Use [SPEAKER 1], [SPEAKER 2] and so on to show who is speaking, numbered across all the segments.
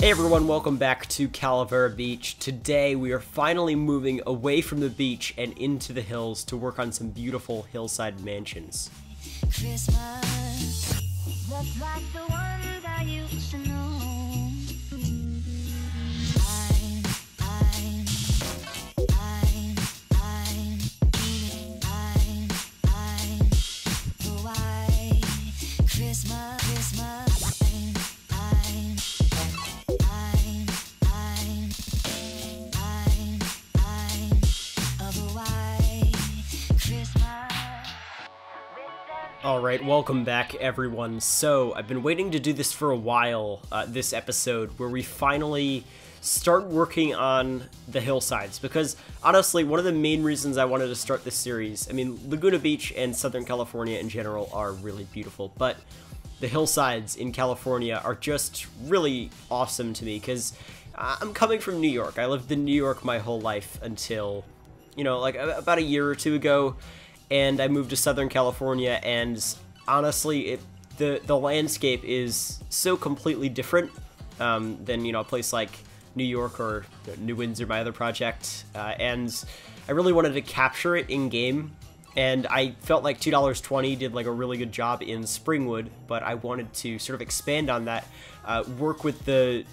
[SPEAKER 1] Hey everyone, welcome back to Calavera Beach. Today we are finally moving away from the beach and into the hills to work on some beautiful hillside mansions.
[SPEAKER 2] Christmas, just like the ones I used to know.
[SPEAKER 1] Alright, welcome back everyone. So, I've been waiting to do this for a while, this episode, where we finally start working on the hillsides, because honestly, one of the main reasons I wanted to start this series, I mean, Laguna Beach and Southern California in general are really beautiful, but the hillsides in California are just really awesome to me, because I'm coming from New York. I lived in New York my whole life until, you know, like about a year or two ago, and I moved to Southern California, and honestly, the landscape is so completely different than, you know, a place like New York or New Windsor, my other project, and I really wanted to capture it in-game, and I felt like $2.20 did like a really good job in Springwood, but I wanted to sort of expand on that, work with the,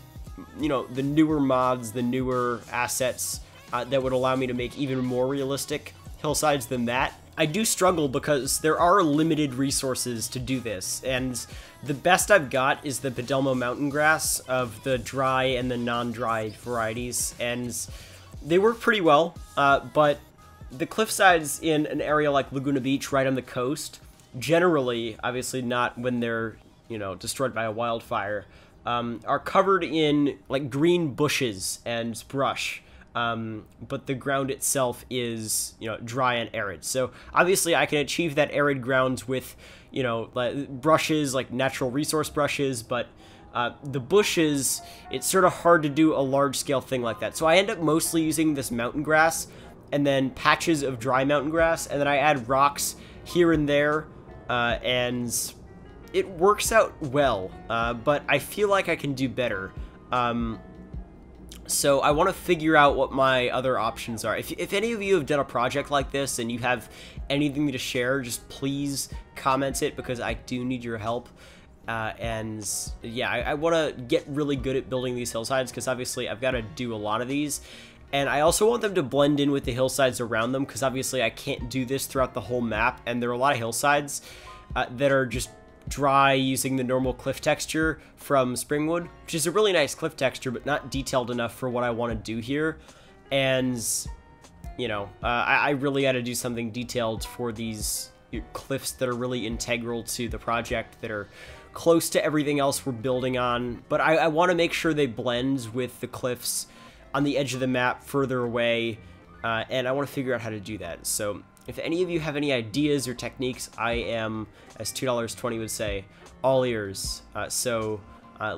[SPEAKER 1] you know, the newer mods, the newer assets that would allow me to make even more realistic hillsides than that. I do struggle because there are limited resources to do this, and the best I've got is the Padelmo mountain grass of the dry and the non-dry varieties, and they work pretty well, but the cliff sides in an area like Laguna Beach right on the coast, generally, obviously not when they're, you know, destroyed by a wildfire, are covered in like green bushes and brush. But the ground itself is, you know, dry and arid. So obviously I can achieve that arid ground with, you know, like brushes, like natural resource brushes, but the bushes, it's sort of hard to do a large scale thing like that. So I end up mostly using this mountain grass and then patches of dry mountain grass, and then I add rocks here and there, and it works out well, but I feel like I can do better. So I want to figure out what my other options are. If any of you have done a project like this and you have anything to share, just please comment it, because I do need your help. And yeah, I want to get really good at building these hillsides, because obviously I've got to do a lot of these. And I also want them to blend in with the hillsides around them, because obviously I can't do this throughout the whole map. And there are a lot of hillsides that are just dry using the normal cliff texture from Springwood, which is a really nice cliff texture, but not detailed enough for what I want to do here. And, you know, I really got to do something detailed for these cliffs that are really integral to the project, that are close to everything else we're building on. But I want to make sure they blend with the cliffs on the edge of the map further away, and I want to figure out how to do that. So if any of you have any ideas or techniques, I am, as $2.20 would say, all ears. So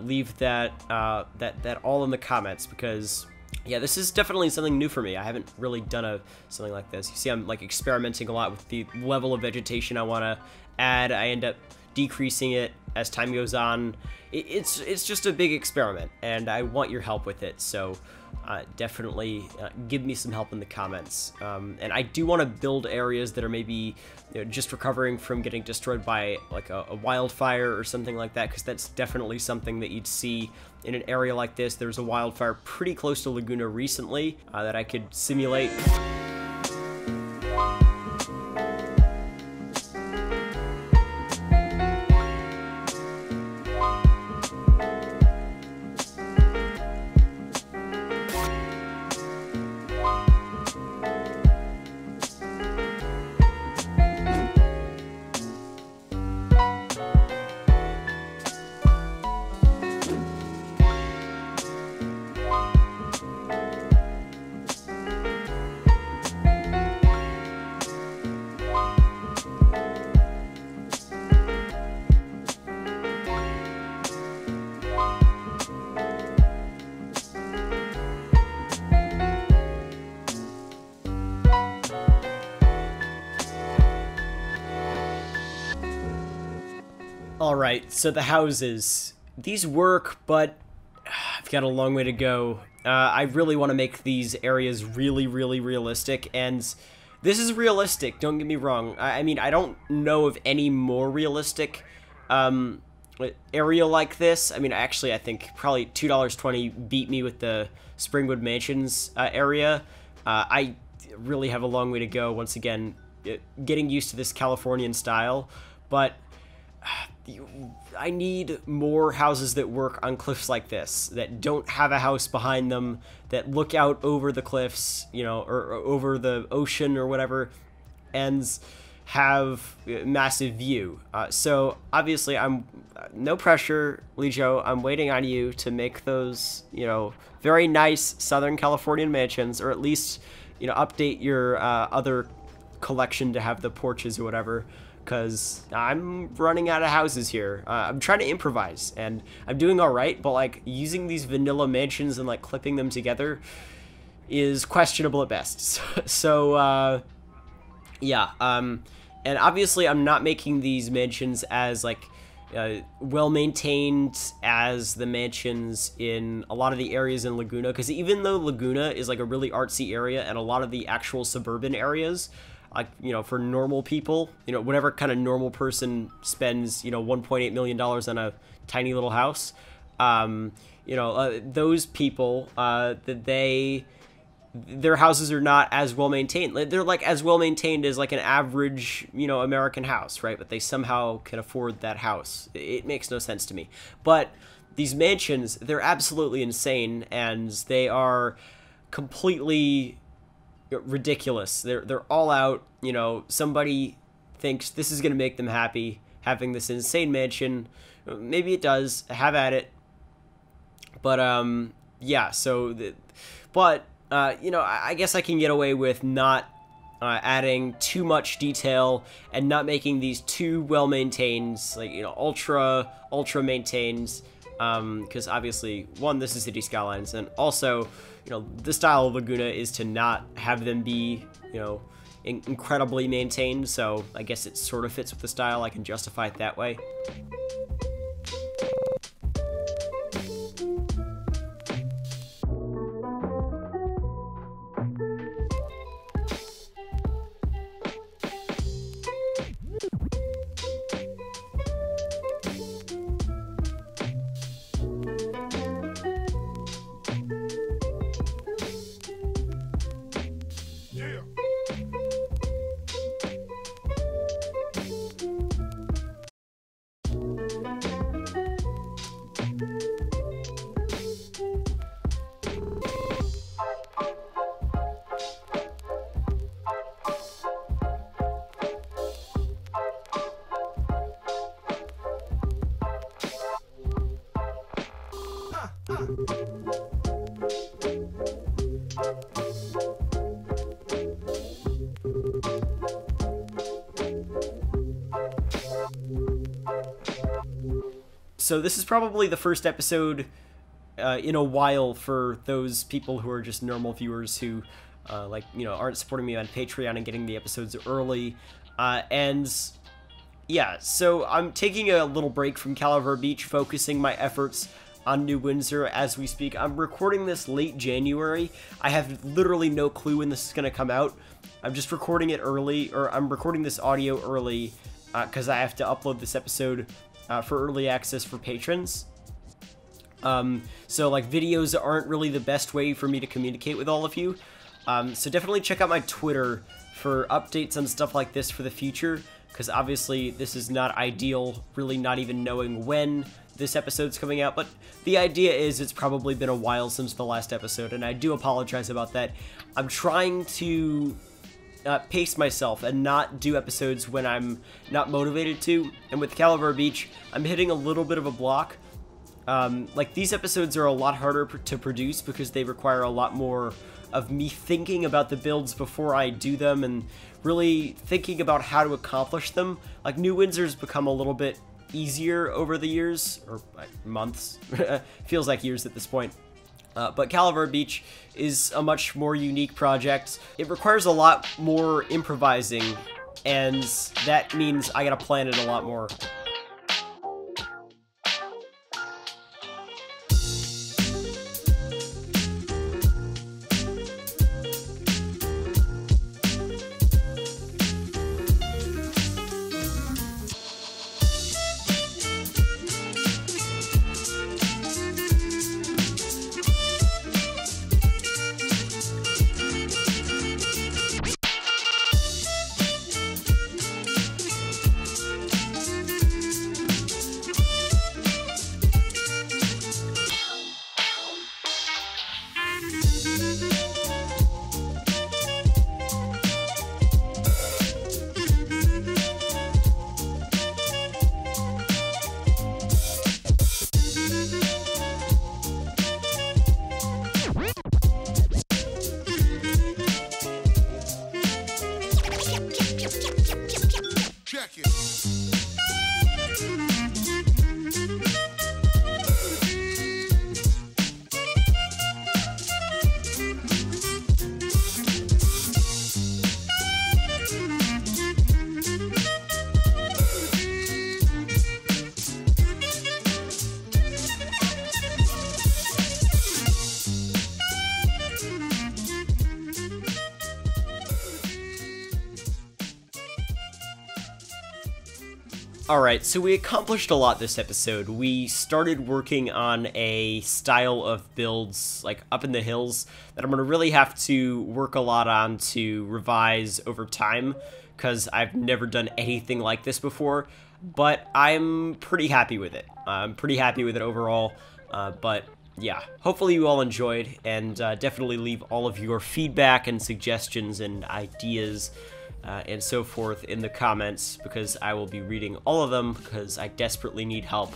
[SPEAKER 1] leave that all in the comments, because yeah, this is definitely something new for me. I haven't really done something like this. You see, I'm like experimenting a lot with the level of vegetation I want to add. I end up decreasing it as time goes on. It's just a big experiment, and I want your help with it. So definitely give me some help in the comments. And I do want to build areas that are maybe, you know, just recovering from getting destroyed by like a wildfire or something like that, because that's definitely something that you'd see in an area like this. There's a wildfire pretty close to Laguna recently that I could simulate. Alright, so the houses. These work, but I've got a long way to go. I really want to make these areas really, really realistic, and this is realistic, don't get me wrong. I mean, I don't know of any more realistic area like this. I mean, actually, I think probably $2.20 beat me with the Springwood Mansions area. I really have a long way to go, once again, getting used to this Californian style, but I need more houses that work on cliffs like this, that don't have a house behind them, that look out over the cliffs, you know, or over the ocean or whatever, and have massive view. So obviously, no pressure, Lijo. I'm waiting on you to make those, you know, very nice Southern Californian mansions, or at least, you know, update your other collection to have the porches or whatever, because I'm running out of houses here. I'm trying to improvise, and I'm doing all right, but like using these vanilla mansions and like clipping them together is questionable at best. So yeah, and obviously I'm not making these mansions as like well maintained as the mansions in a lot of the areas in Laguna, because even though Laguna is like a really artsy area, and a lot of the actual suburban areas, like, you know, for normal people, you know, whatever kind of normal person spends, you know, $1.8 million on a tiny little house, you know, those people, their houses are not as well maintained. They're like as well maintained as like an average, you know, American house, right? But they somehow can afford that house. It makes no sense to me. But these mansions, they're absolutely insane, and they are completely ridiculous. They're all out. You know, somebody thinks this is going to make them happy, having this insane mansion. Maybe it does. Have at it. But yeah. So, you know, I guess I can get away with not adding too much detail and not making these too well maintained, like, you know, ultra maintained. Because obviously, one, this is City Skylines, and also, you know, the style of Laguna is to not have them be, you know, incredibly maintained, so I guess it sort of fits with the style. I can justify it that way. So this is probably the first episode in a while for those people who are just normal viewers who, like, you know, aren't supporting me on Patreon and getting the episodes early. And yeah, so I'm taking a little break from Calavera Beach, focusing my efforts on New Windsor as we speak. I'm recording this late January. I have literally no clue when this is going to come out. I'm just recording it early, or I'm recording this audio early because I have to upload this episode for early access for patrons. So like videos aren't really the best way for me to communicate with all of you. So definitely check out my Twitter for updates on stuff like this for the future, because obviously this is not ideal, really not even knowing when this episode's coming out, but the idea is it's probably been a while since the last episode, and I do apologize about that. I'm trying to pace myself and not do episodes when I'm not motivated to, and with Calavera Beach, I'm hitting a little bit of a block. Like, these episodes are a lot harder to produce because they require a lot more of me thinking about the builds before I do them and really thinking about how to accomplish them. Like, New Windsor's become a little bit easier over the years, or months. Feels like years at this point. But Calavera Beach is a much more unique project. It requires a lot more improvising, and that means I gotta plan it a lot more.
[SPEAKER 3] Check it.
[SPEAKER 1] Alright, so we accomplished a lot this episode. We started working on a style of builds, like, up in the hills, that I'm going to really have to work a lot on to revise over time, because I've never done anything like this before, but I'm pretty happy with it. I'm pretty happy with it overall, but yeah, hopefully you all enjoyed, and definitely leave all of your feedback and suggestions and ideas and so forth in the comments, because I will be reading all of them, because I desperately need help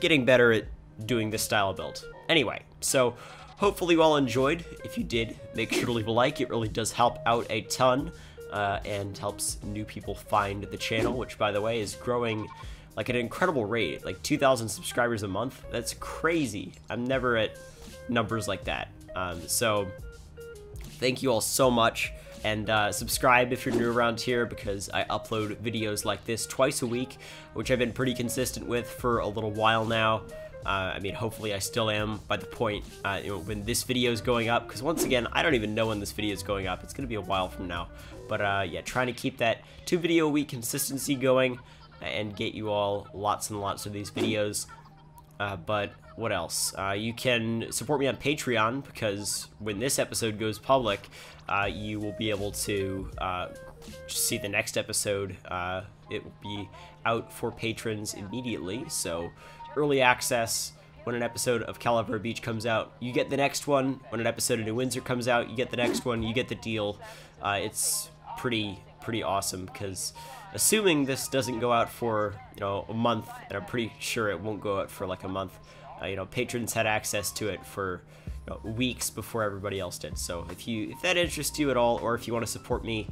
[SPEAKER 1] getting better at doing this style of build. Anyway, so hopefully you all enjoyed. If you did, make sure to leave a like. It really does help out a ton and helps new people find the channel, which, by the way, is growing like at an incredible rate, like 2,000 subscribers a month. That's crazy. I'm never at numbers like that. So thank you all so much. And subscribe if you're new around here, because I upload videos like this twice a week, which I've been pretty consistent with for a little while now. I mean, hopefully I still am by the point when this video is going up, because once again, I don't even know when this video is going up. It's going to be a while from now. But yeah, trying to keep that 2 video a week consistency going and get you all lots and lots of these videos. But what else? You can support me on Patreon, because when this episode goes public, you will be able to see the next episode. It will be out for patrons immediately, so early access. When an episode of Calavera Beach comes out, you get the next one. When an episode of New Windsor comes out, you get the next one. You get the deal. It's pretty awesome, because assuming this doesn't go out for, you know, a month, and I'm pretty sure it won't go out for like a month, you know, patrons had access to it for, you know, weeks before everybody else did. So if that interests you at all, or if you want to support me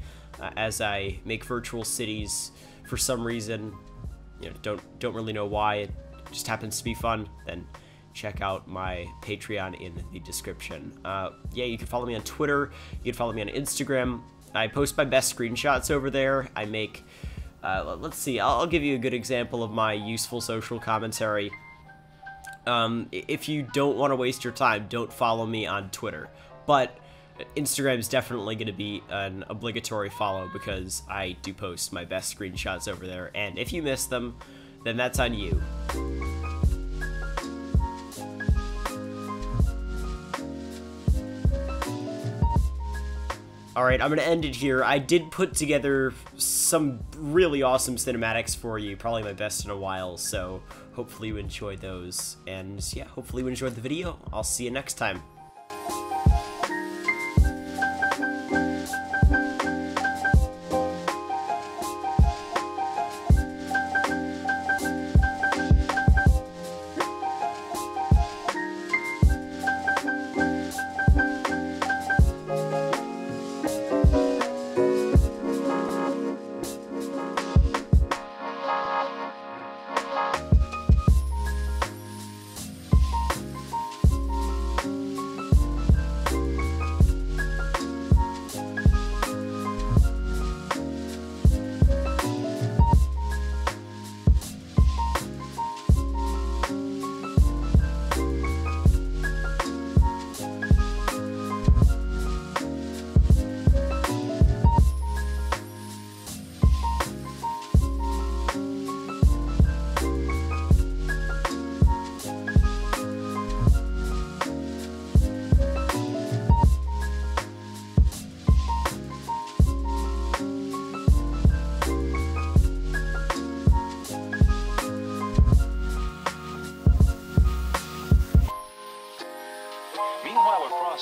[SPEAKER 1] as I make virtual cities for some reason, you know, don't really know why, it just happens to be fun, then check out my Patreon in the description. Yeah, you can follow me on Twitter, you can follow me on Instagram. I post my best screenshots over there. I make, let's see, I'll give you a good example of my useful social commentary. If you don't want to waste your time, don't follow me on Twitter. But Instagram is definitely going to be an obligatory follow, because I do post my best screenshots over there. And if you miss them, then that's on you. Alright, I'm going to end it here. I did put together some really awesome cinematics for you, probably my best in a while, so hopefully you enjoyed those. And yeah, hopefully you enjoyed the video. I'll see you next time.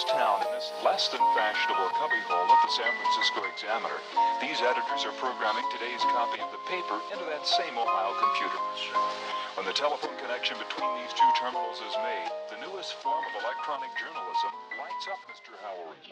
[SPEAKER 4] Town in this less than fashionable cubbyhole of the San Francisco Examiner, these editors are programming today's copy of the paper into that same Ohio computer. When the telephone connection between these two terminals is made, the newest form of electronic journalism lights up Mr. Howard's.